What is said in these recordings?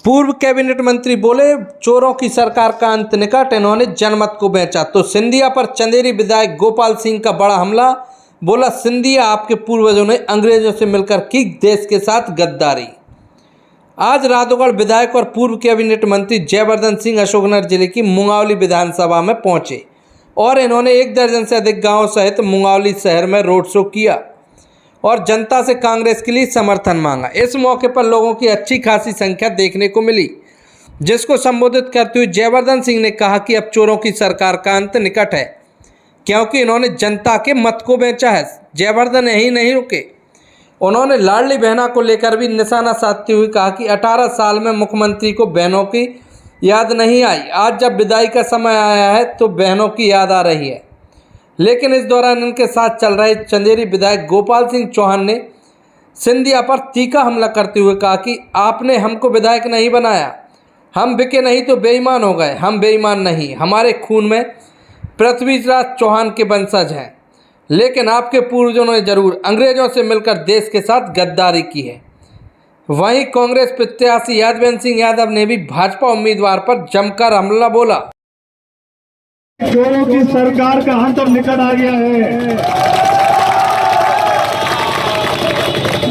पूर्व कैबिनेट मंत्री बोले, चोरों की सरकार का अंत निकट, इन्होंने जनमत को बेचा। तो सिंधिया पर चंदेरी विधायक गोपाल सिंह का बड़ा हमला। बोला, सिंधिया, आपके पूर्वजों ने अंग्रेजों से मिलकर की देश के साथ गद्दारी। आज राधौगढ़ विधायक और पूर्व कैबिनेट मंत्री जयवर्धन सिंह अशोकनगर जिले की मुंगावली विधानसभा में पहुंचे और इन्होंने 1 दर्जन से अधिक गांवों सहित मुंगावली शहर में रोड शो किया और जनता से कांग्रेस के लिए समर्थन मांगा। इस मौके पर लोगों की अच्छी खासी संख्या देखने को मिली, जिसको संबोधित करते हुए जयवर्धन सिंह ने कहा कि अब चोरों की सरकार का अंत निकट है, क्योंकि इन्होंने जनता के मत को बेचा है। जयवर्धन यही नहीं रुके, उन्होंने लाडली बहना को लेकर भी निशाना साधते हुए कहा कि 18 साल में मुख्यमंत्री को बहनों की याद नहीं आई। आज जब विदाई का समय आया है तो बहनों की याद आ रही है। लेकिन इस दौरान इनके साथ चल रहे चंदेरी विधायक गोपाल सिंह चौहान ने सिंधिया पर तीखा हमला करते हुए कहा कि आपने हमको विधायक नहीं बनाया, हम बिके नहीं तो बेईमान हो गए। हम बेईमान नहीं, हमारे खून में पृथ्वीराज चौहान के वंशज हैं, लेकिन आपके पूर्वजों ने जरूर अंग्रेजों से मिलकर देश के साथ गद्दारी की है। वहीं कांग्रेस प्रत्याशी यादवेंद्र सिंह यादव ने भी भाजपा उम्मीदवार पर जमकर हमला बोला। चोरों की सरकार का अंत निकट आ गया है।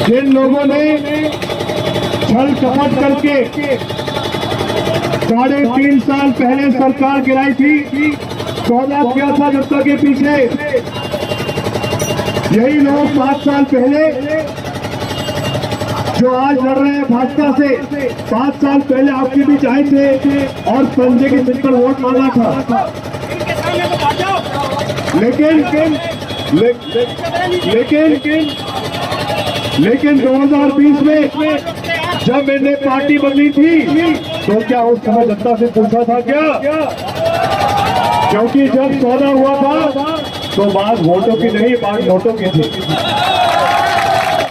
जिन लोगों ने छल कपट करके 3.5 साल पहले सरकार गिराई थी, सौदा किया था जनता के पीछे, यही लोग 5 साल पहले जो आज लड़ रहे हैं भाजपा से, 5 साल पहले आपके बीच आए थे और पंजे के सिर पर वोट मांगा था। लेकिन 2020 में जब मैंने पार्टी बदली थी तो क्या उस समय जनता से पूछा था क्या? क्योंकि जब सौदा हुआ था तो बात वोटों की नहीं, बात नोटों की थी।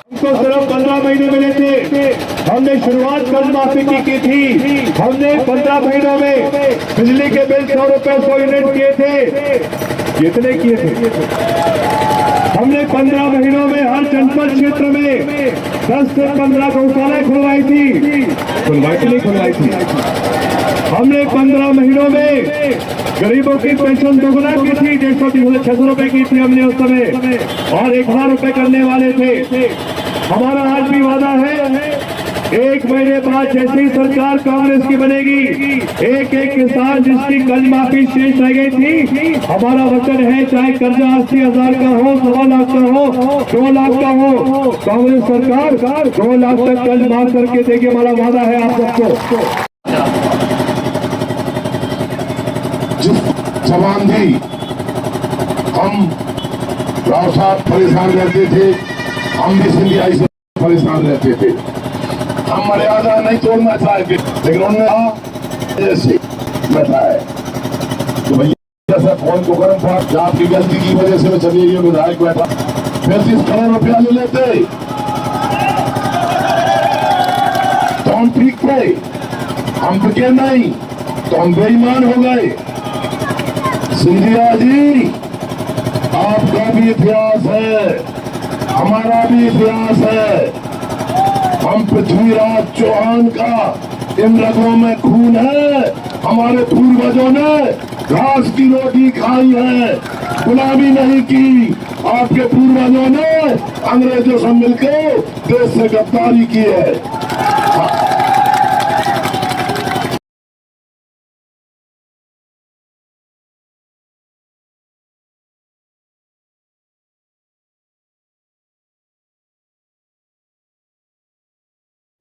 हमको सिर्फ 15 महीने मिले थे। हमने शुरुआत कर्ज माफी की थी। हमने 15 महीनों में बिजली के बिल 100 रुपए 100 यूनिट किए थे। कितने किए थे? हमने 15 महीनों में हर जनपद क्षेत्र में 10 से 15 गौशालाएं खुलवाई थी। खुलवाई थी नहीं खुलवाई थी? हमने 15 महीनों में गरीबों की पेंशन दोगुना की थी, 150-600 रुपए की थी हमने उस समय, और 1000 रुपए करने वाले थे। हमारा आज भी वादा है, 1 महीने बाद जैसी सरकार कांग्रेस की बनेगी, एक किसान जिसकी कर्ज माफी शेष रह गई थी, हमारा वचन है, चाहे कर्जा 80,000 का हो, 1.25 लाख का हो, 2 लाख का हो, कांग्रेस सरकार 2 लाख तक कर्ज माफ करके देगी। हमारा वादा है आप सबको। जवान थी, हम राव साहब परेशान रहते थे, हम भी सिंधिया से परेशान रहते थे। हम मर्यादा नहीं तोड़ना चाहते, लेकिन उन्होंने ऐसे बताया तो भैया जैसा फोन को गर्म था, आपकी गलती की वजह से मैं चलिए विधायक बैठा, 35 करोड़ रुपया ले लेते तो हम ठीक थे, हम बिके नहीं तो हम बेईमान हो गए। सिंधिया जी, आपका भी इतिहास है, हमारा भी इतिहास है। हम पृथ्वीराज चौहान का इन रगों में खून है। हमारे पूर्वजों ने घास की रोटी खाई है, गुलामी नहीं की। आपके पूर्वजों ने अंग्रेजों से मिलकर देश से गद्दारी की है।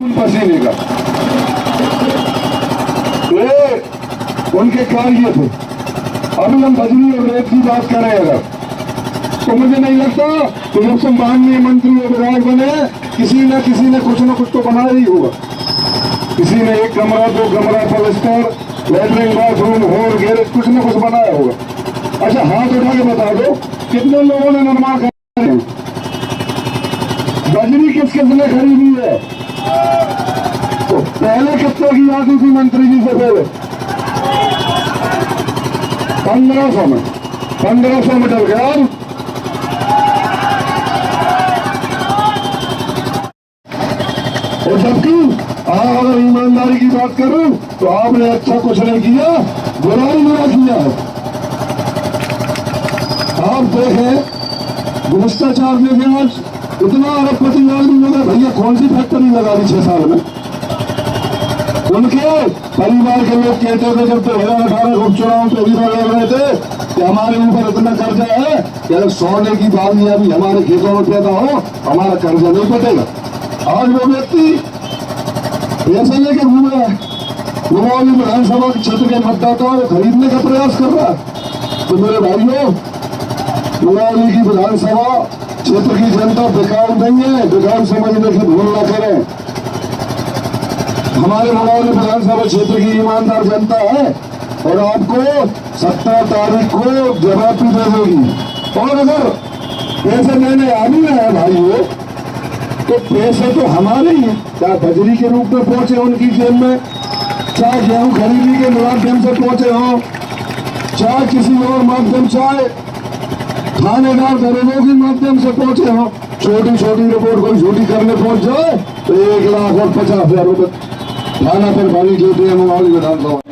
पसीने का उनके कार्य थे। अभी हम बजरी और रेत की बात करें अगर, तो मुझे नहीं लगता कि जब से माननीय मंत्री और विधायक बने, किसी न कुछ न कुछ तो बनाया ही होगा। किसी ने 1 कमरा 2 कमरा पलस्तर, लैट्रिन बाथरूम हॉल गैरेज कुछ न कुछ बनाया होगा। अच्छा, हाथ उठा के बता दो कितने लोगों ने निर्माण कराया है? बजरी किसने खरीदी है? तो पहले कितने की आती थी मंत्री जी से? पहले 1500 में डर गया। और जबकि अगर ईमानदारी की बात बात कर रहा हूं तो आपने अच्छा कुछ नहीं किया, बुराई बुरा किया है। आप देखें भ्रष्टाचार देखें, आज इतना अरबपति आदमी लगा, भैया कौन सी फैक्ट्री लगा दी 6 साल में? उनके परिवार के लोग कहते थे जब 2018 उपचुनाव पे भी लड़ रहे थे कि हमारे ऊपर इतना कर्जा है कि अगर सोने की बालियां भी हमारे खेतों में पैदा हो हमारा कर्जा नहीं कटेगा। आज वो व्यक्ति पैसे लेके घूम रहा है, रुमौली विधानसभा क्षेत्र के मतदाताओं को खरीदने का प्रयास कर रहा है। तो मेरे भाइयों, रुमौली की विधानसभा क्षेत्र की जनता बेकार नहीं है, बेकार समझने की भूल न करें। हमारे रुमौली विधानसभा क्षेत्र की ईमानदार जनता है और आपको 17 तारीख को जवाब भी दे देगी। और अगर पैसे लेने आ भी रहे हैं भाइयों, तो पैसे तो हमारे ही, चाहे बजरी के रूप में पहुंचे उनकी जेब में, चाहे गेहूं खरीदी के माध्यम से पहुंचे हो, चाहे किसी और माध्यम, चाहे थानेदार दरोगों के माध्यम से पहुंचे हो। छोटी छोटी रिपोर्ट कोई झूठी करने पहुंच जाए तो 1,50,000 रुपए थाना पर भारी लेते हैं रुमौली विधानसभा।